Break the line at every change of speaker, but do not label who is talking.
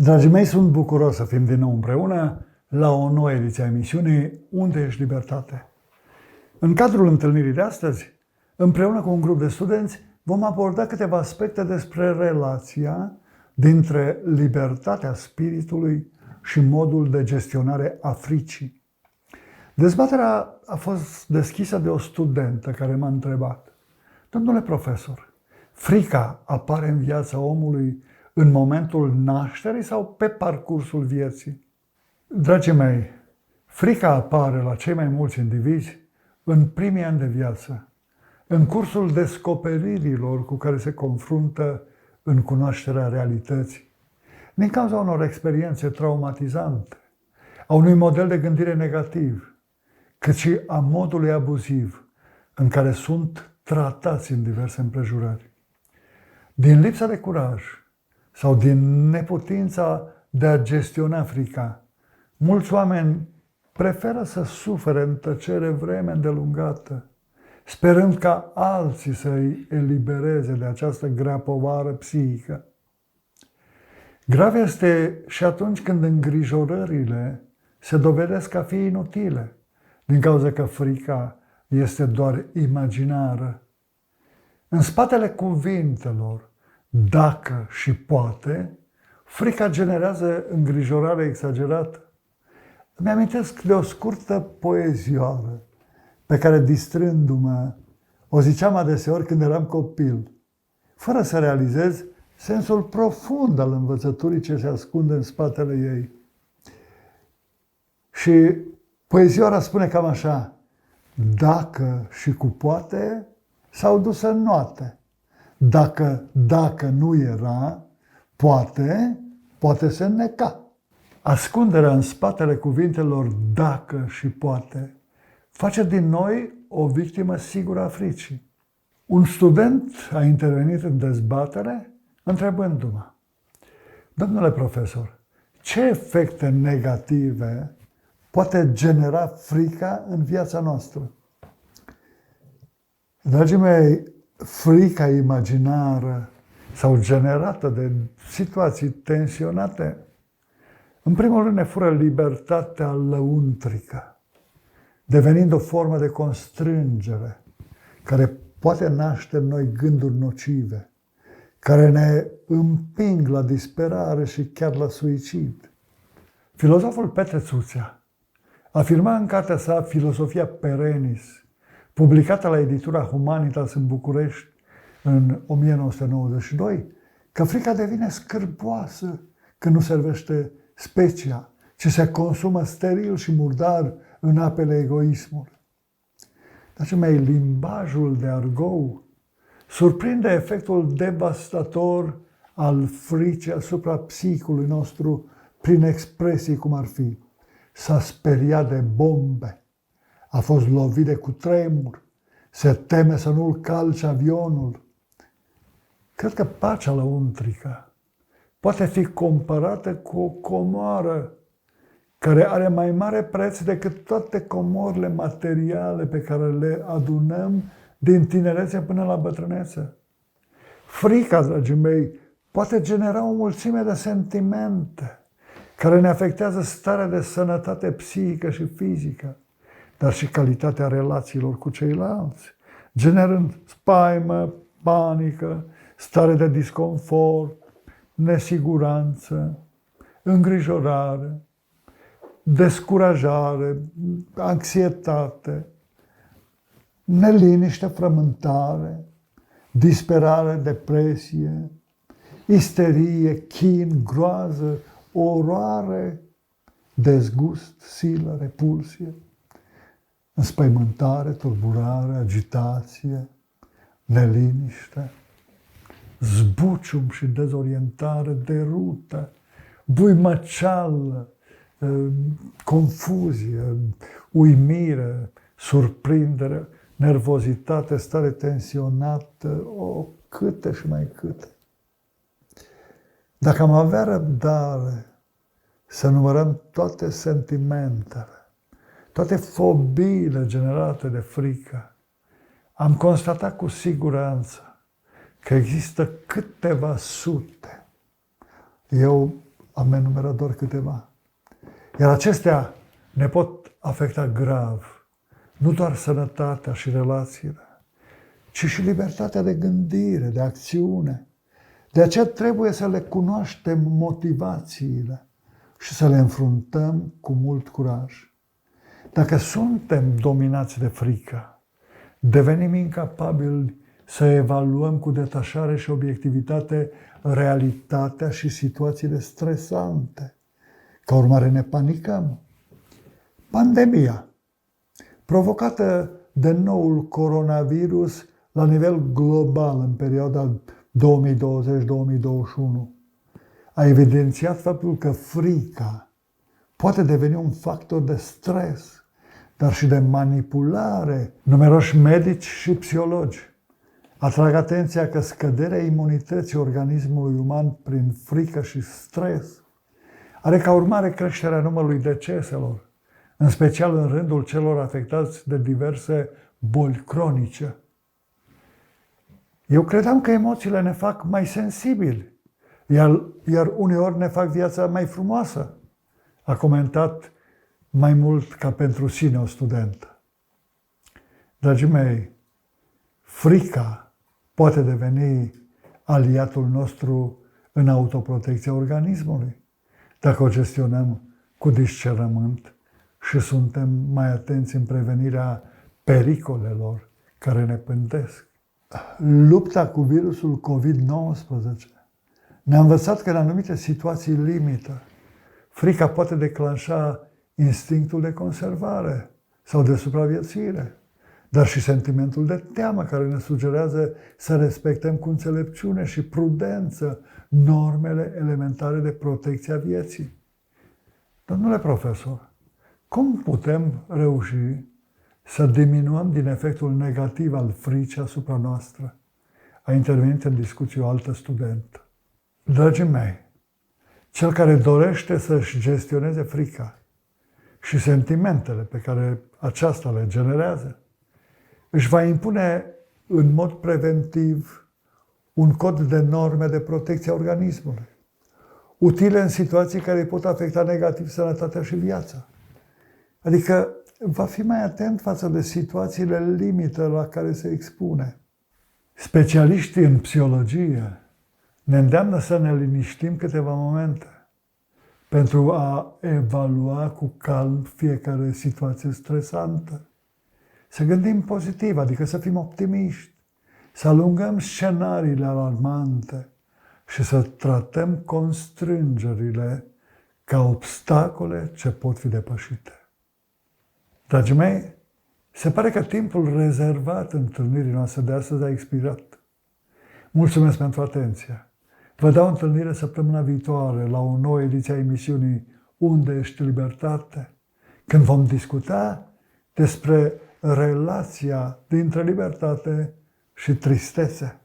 Dragii mei, sunt bucuros să fim din nou împreună la o nouă ediție a emisiunii Unde ești libertate? În cadrul întâlnirii de astăzi, împreună cu un grup de studenți, vom aborda câteva aspecte despre relația dintre libertatea spiritului și modul de gestionare a fricii. Dezbaterea a fost deschisă de o studentă care m-a întrebat: domnule profesor, frica apare în viața omului în momentul nașterii sau pe parcursul vieții? Dragii mei, frica apare la cei mai mulți indivizi în primii ani de viață, în cursul descoperirilor cu care se confruntă în cunoașterea realității, din cauza unor experiențe traumatizante, a unui model de gândire negativ, cât și a modului abuziv în care sunt tratați în diverse împrejurări. Din lipsa de curaj sau din neputința de a gestiona frica, mulți oameni preferă să sufere în tăcere vreme îndelungată, sperând ca alții să îi elibereze de această grea povară psihică. Grav este și atunci când îngrijorările se dovedesc a fi inutile, din cauza că frica este doar imaginară. În spatele cuvintelor dacă și poate, frica generează îngrijorare exagerată. Îmi amintesc de o scurtă poezioară pe care, distrându-mă, o ziceam adeseori când eram copil, fără să realizez sensul profund al învățăturii ce se ascunde în spatele ei. Și poezioara spune cam așa: dacă și cu poate s-au dus în noate. Dacă nu era, poate se înneca. Ascunderea în spatele cuvintelor dacă și poate face din noi o victimă sigură a fricii. Un student a intervenit în dezbatere întrebându-mă: domnule profesor, ce efecte negative poate genera frica în viața noastră? Dragii mei, frica imaginară sau generată de situații tensionate, în primul rând ne fură libertatea lăuntrică, devenind o formă de constrângere care poate naște în noi gânduri nocive, care ne împing la disperare și chiar la suicid. Filozoful Petre Țuțea afirma în cartea sa Philosophia Perennis, publicată la editura Humanitas în București în 1992, că frica devine scârboasă când nu servește specia, ci se consumă steril și murdar în apele egoismului. Dragii mei, limbajul de argou surprinde efectul devastator al fricii asupra psihicului nostru prin expresii cum ar fi: s-a speriat de bombe, a fost lovit de cutremur, se teme să nu-l calce avionul. Cred că pacea lăuntrică poate fi comparată cu o comoară care are mai mare preț decât toate comorile materiale pe care le adunăm din tinerețe până la bătrânețe. Frica, dragii mei, poate genera o mulțime de sentimente care ne afectează starea de sănătate psihică și fizică, dar și calitatea relațiilor cu ceilalți, generând spaimă, panică, stare de disconfort, nesiguranță, îngrijorare, descurajare, anxietate, neliniște, frământare, disperare, depresie, isterie, chin, groază, oroare, dezgust, silă, repulsie, înspăimântare, tulburare, agitație, neliniște, zbucium și dezorientare, derută, buimăceală, confuzie, uimire, surprindere, nervozitate, stare tensionată, câte și mai câte. Dacă am avea răbdare să numărăm toate sentimentele, toate fobiile generate de frică, am constatat cu siguranță că există câteva sute. Eu am enumerat doar câteva. Iar acestea ne pot afecta grav, nu doar sănătatea și relațiile, ci și libertatea de gândire, de acțiune. De aceea trebuie să le cunoaștem motivațiile și să le înfruntăm cu mult curaj. Dacă suntem dominați de frică, devenim incapabili să evaluăm cu detașare și obiectivitate realitatea și situațiile stresante. Ca urmare ne panicăm. Pandemia, provocată de noul coronavirus la nivel global în perioada 2020-2021, a evidențiat faptul că frica poate deveni un factor de stres, dar și de manipulare. Numeroși medici și psihologi atrag atenția că scăderea imunității organismului uman prin frică și stres are ca urmare creșterea numărului deceselor, în special în rândul celor afectați de diverse boli cronice. Eu credeam că emoțiile ne fac mai sensibili, iar uneori ne fac viața mai frumoasă, a comentat mai mult ca pentru sine o studentă. Dragii mei, frica poate deveni aliatul nostru în autoprotecția organismului, dacă o gestionăm cu discernământ și suntem mai atenți în prevenirea pericolelor care ne pândesc. Lupta cu virusul COVID-19 ne-a învățat că în anumite situații limită, frica poate declanșa instinctul de conservare sau de supraviețuire, dar și sentimentul de teamă care ne sugerează să respectăm cu înțelepciune și prudență normele elementare de protecție a vieții. Domnule profesor, cum putem reuși să diminuăm din efectul negativ al fricii asupra noastră? A intervenit în discuție o altă studentă. Dragii mei, cel care dorește să-și gestioneze frica și sentimentele pe care aceasta le generează, își va impune în mod preventiv un cod de norme de protecție a organismului, utile în situații care îi pot afecta negativ sănătatea și viața. Adică va fi mai atent față de situațiile limită la care se expune. Specialiștii în psihologie ne îndeamnă să ne liniștim câteva momente pentru a evalua cu calm fiecare situație stresantă. Să gândim pozitiv, adică să fim optimiști, să alungăm scenariile alarmante și să tratăm constrângerile ca obstacole ce pot fi depășite. Dragii mei, se pare că timpul rezervat întâlnirii noastre de astăzi a expirat. Mulțumesc pentru atenție. Vă dau întâlnire săptămâna viitoare la o nouă ediție a emisiunii Unde ești libertate? Când vom discuta despre relația dintre libertate și tristețe.